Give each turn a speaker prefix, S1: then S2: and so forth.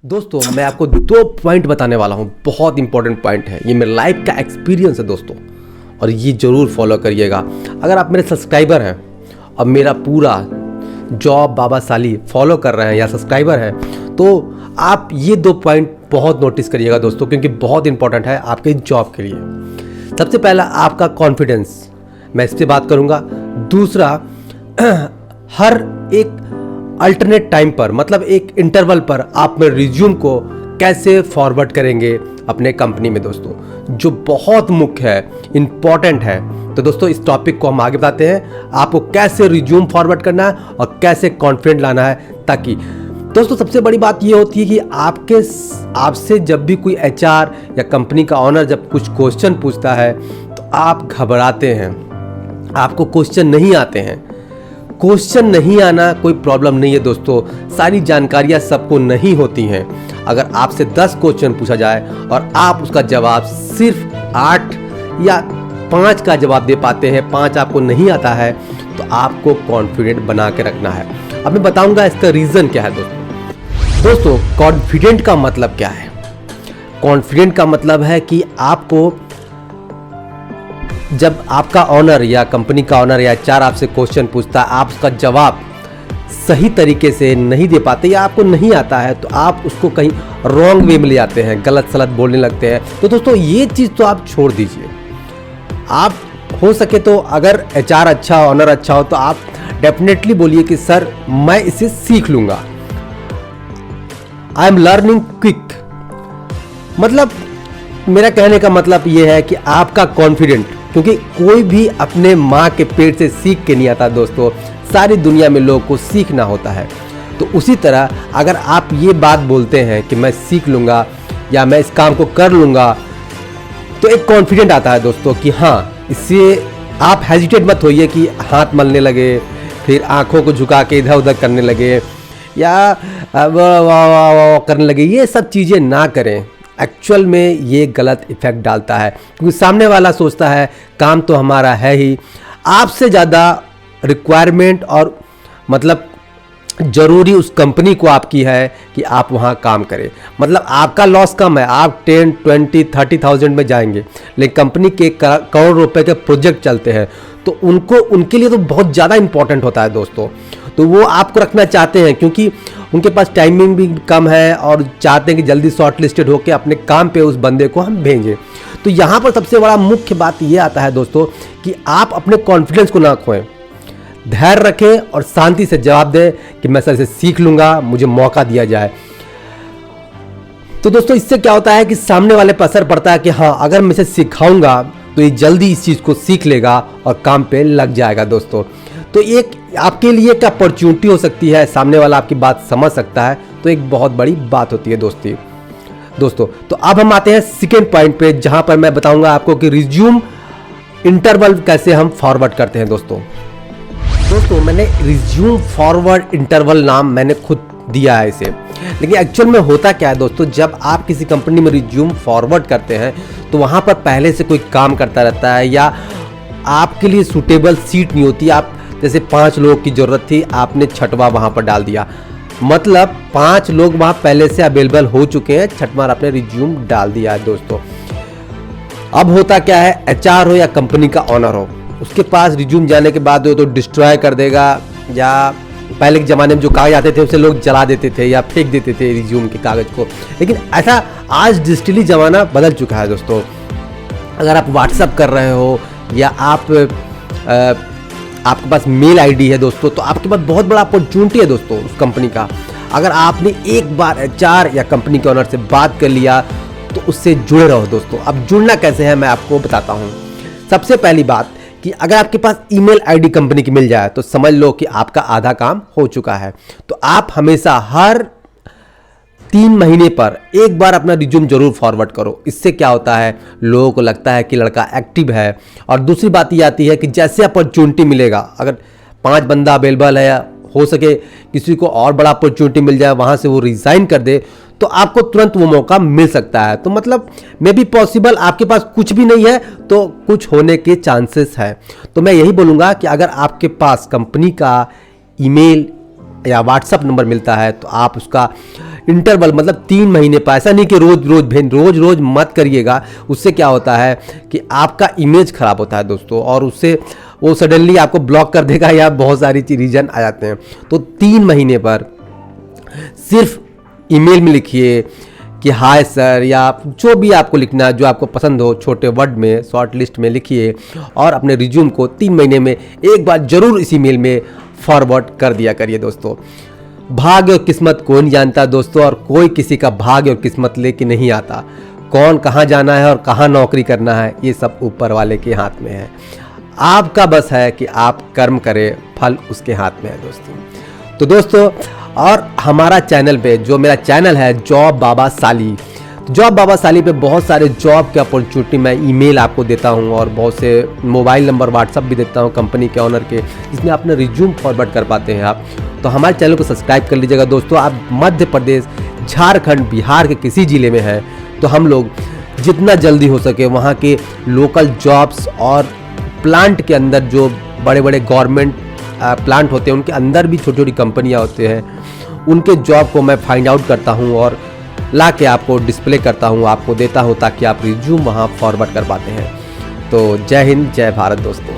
S1: दोस्तों मैं आपको 2 पॉइंट बताने वाला हूँ, बहुत इंपॉर्टेंट पॉइंट है। ये मेरे लाइफ का एक्सपीरियंस है दोस्तों, और ये ज़रूर फॉलो करिएगा। अगर आप मेरे सब्सक्राइबर हैं और मेरा पूरा जॉब बाबा साली फॉलो कर रहे हैं या सब्सक्राइबर हैं, तो आप ये 2 पॉइंट बहुत नोटिस करिएगा दोस्तों, क्योंकि बहुत इंपॉर्टेंट है आपके जॉब के लिए। सबसे पहला आपका कॉन्फिडेंस, मैं इस पर बात करूँगा। दूसरा, हर एक अल्टरनेट टाइम पर, मतलब एक इंटरवल पर आप अपने रिज्यूम को कैसे फॉरवर्ड करेंगे अपने कंपनी में दोस्तों, जो बहुत मुख्य है, इम्पॉर्टेंट है। तो दोस्तों इस टॉपिक को हम आगे बताते हैं, आपको कैसे रिज्यूम फॉरवर्ड करना है और कैसे कॉन्फिडेंट लाना है। ताकि दोस्तों सबसे बड़ी बात ये होती है कि आपसे जब भी कोई एचआर या कंपनी का ऑनर जब कुछ क्वेश्चन पूछता है तो आप घबराते हैं, आपको क्वेश्चन नहीं आते हैं। क्वेश्चन नहीं आना कोई प्रॉब्लम नहीं है दोस्तों, सारी जानकारियाँ सबको नहीं होती हैं। अगर आपसे 10 क्वेश्चन पूछा जाए और आप उसका जवाब सिर्फ 8 या 5 का जवाब दे पाते हैं, 5 आपको नहीं आता है, तो आपको कॉन्फिडेंट बना के रखना है। अब मैं बताऊंगा इसका रीज़न क्या है दोस्तों। कॉन्फिडेंट का मतलब क्या है? कॉन्फिडेंट का मतलब है कि आपको जब आपका ऑनर या कंपनी का ऑनर या एचआर आपसे क्वेश्चन पूछता है, आप उसका जवाब सही तरीके से नहीं दे पाते या आपको नहीं आता है, तो आप उसको कहीं रॉन्ग वे में ले जाते हैं, गलत सलत बोलने लगते हैं। तो दोस्तों ये चीज़ तो आप छोड़ दीजिए। आप हो सके तो अगर एचआर अच्छा, ऑनर अच्छा हो, तो आप डेफिनेटली बोलिए कि सर मैं इसे सीख लूँगा, आई एम लर्निंग क्विक। मतलब मेरा कहने का मतलब ये है कि आपका कॉन्फिडेंट, क्योंकि कोई भी अपने माँ के पेट से सीख के नहीं आता दोस्तों, सारी दुनिया में लोगों को सीखना होता है। तो उसी तरह अगर आप ये बात बोलते हैं कि मैं सीख लूँगा या मैं इस काम को कर लूँगा, तो एक कॉन्फिडेंट आता है दोस्तों कि हाँ, इससे आप हेजिटेट मत होइए कि हाथ मलने लगे, फिर आँखों को झुका के इधर उधर करने लगे या करने लगे। ये सब चीज़ें ना करें। एक्चुअल में ये गलत इफेक्ट डालता है, क्योंकि सामने वाला सोचता है काम तो हमारा है ही, आपसे ज़्यादा रिक्वायरमेंट और मतलब ज़रूरी उस कंपनी को आपकी है कि आप वहाँ काम करें। मतलब आपका लॉस कम है, आप 10, 20, 30,000 में जाएंगे, लेकिन कंपनी के करोड़ रुपए के प्रोजेक्ट चलते हैं, तो उनके लिए तो बहुत ज़्यादा इंपॉर्टेंट होता है दोस्तों। तो वो आपको रखना चाहते हैं, क्योंकि उनके पास टाइमिंग भी कम है और चाहते हैं कि जल्दी शॉर्ट लिस्टेड होकर अपने काम पे उस बंदे को हम भेजें। तो यहाँ पर सबसे बड़ा मुख्य बात ये आता है दोस्तों कि आप अपने कॉन्फिडेंस को ना खोएं, धैर्य रखें और शांति से जवाब दें कि मैं सर इसे सीख लूँगा, मुझे मौका दिया जाए। तो दोस्तों इससे क्या होता है कि सामने वाले पर असर पड़ता है कि हाँ, अगर मैं इसे सिखाऊंगा तो ये जल्दी इस चीज़ को सीख लेगा और काम पे लग जाएगा दोस्तों। तो एक आपके लिए एक अपॉर्चुनिटी हो सकती है, सामने वाला आपकी बात समझ सकता है, तो एक बहुत बड़ी बात होती है दोस्तों। तो अब हम आते हैं सेकेंड पॉइंट पे, जहां पर मैं बताऊंगा आपको कि रिज्यूम इंटरवल कैसे हम फॉरवर्ड करते हैं दोस्तों। मैंने रिज्यूम फॉरवर्ड इंटरवल नाम मैंने खुद दिया है इसे, लेकिन एक्चुअल में होता क्या है दोस्तों, जब आप किसी कंपनी में रिज्यूम फॉरवर्ड करते हैं तो वहां पर पहले से कोई काम करता रहता है या आपके लिए सूटेबल सीट नहीं होती। आप जैसे 5 लोगों की ज़रूरत थी, आपने 6वां वहाँ पर डाल दिया, मतलब 5 लोग वहाँ पहले से अवेलेबल हो चुके हैं, 6वां आपने रिज्यूम डाल दिया है दोस्तों। अब होता क्या है, एचआर हो या कंपनी का ऑनर हो, उसके पास रिज्यूम जाने के बाद तो डिस्ट्रॉय कर देगा, या पहले के ज़माने में जो कागज आते थे उसे लोग जला देते थे या फेंक देते थे रिज्यूम के कागज़ को। लेकिन ऐसा आज डिजिटली ज़माना बदल चुका है दोस्तों। अगर आप व्हाट्सअप कर रहे हो या आपके पास मेल आईडी है दोस्तों, तो आपके पास बहुत बड़ा अपॉर्चुनिटी है दोस्तों उस कंपनी का। अगर आपने एक बार एचआर या कंपनी के ऑनर से बात कर लिया तो उससे जुड़े रहो दोस्तों। अब जुड़ना कैसे है मैं आपको बताता हूँ। सबसे पहली बात कि अगर आपके पास ईमेल आईडी कंपनी की मिल जाए तो समझ लो कि आपका आधा काम हो चुका है। तो आप हमेशा हर 3 महीने पर एक बार अपना रिज्यूम जरूर फॉरवर्ड करो। इससे क्या होता है, लोगों को लगता है कि लड़का एक्टिव है। और दूसरी बात ये आती है कि जैसे अपॉर्चुनिटी मिलेगा, अगर 5 बंदा अवेलेबल है, हो सके किसी को और बड़ा अपॉर्चुनिटी मिल जाए, वहाँ से वो रिज़ाइन कर दे, तो आपको तुरंत वो मौका मिल सकता है। तो मतलब मे बी पॉसिबल, आपके पास कुछ भी नहीं है तो कुछ होने के चांसेस है। तो मैं यही बोलूँगा कि अगर आपके पास कंपनी का ईमेल या व्हाट्सअप नंबर मिलता है तो आप उसका इंटरवल मतलब 3 महीने पर, ऐसा नहीं कि रोज रोज मत करिएगा। उससे क्या होता है कि आपका इमेज खराब होता है दोस्तों, और उससे वो सडनली आपको ब्लॉक कर देगा या बहुत सारी रीजन आ जाते हैं। तो 3 महीने पर सिर्फ ईमेल में लिखिए कि हाय सर, या जो भी आपको लिखना है, जो आपको पसंद हो, छोटे वर्ड में शॉर्ट लिस्ट में लिखिए और अपने रिज्यूम को 3 महीने में एक बार जरूर इस ईमेल में फॉरवर्ड कर दिया करिए दोस्तों। भाग्य और किस्मत कोई नहीं जानता दोस्तों, और कोई किसी का भाग्य और किस्मत लेके नहीं आता। कौन कहाँ जाना है और कहाँ नौकरी करना है, ये सब ऊपर वाले के हाथ में है। आपका बस है कि आप कर्म करें, फल उसके हाथ में है दोस्तों। तो दोस्तों, और हमारा चैनल पे, जो मेरा चैनल है जॉब बाबा साली, जॉब बाबा साली पे बहुत सारे जॉब के अपॉर्चुनिटी मैं ईमेल आपको देता हूँ, और बहुत से मोबाइल नंबर व्हाट्सअप भी देता हूँ कंपनी के ऑनर के, जिसमें अपने रिज्यूम फॉरवर्ड कर पाते हैं आप। तो हमारे चैनल को सब्सक्राइब कर लीजिएगा दोस्तों। आप मध्य प्रदेश, झारखंड, बिहार के किसी ज़िले में हैं तो हम लोग जितना जल्दी हो सके वहाँ के लोकल जॉब्स और प्लांट के अंदर, जो बड़े बड़े गवर्नमेंट प्लांट होते हैं उनके अंदर भी छोटी छोटी कंपनियाँ होते हैं, उनके जॉब को मैं फाइंड आउट करता हूँ और ला के आपको डिस्प्ले करता हूँ, आपको देता हूँ, ताकि आप रिज्यूम वहाँ फॉरवर्ड कर पाते हैं। तो जय हिंद, जय भारत दोस्तों।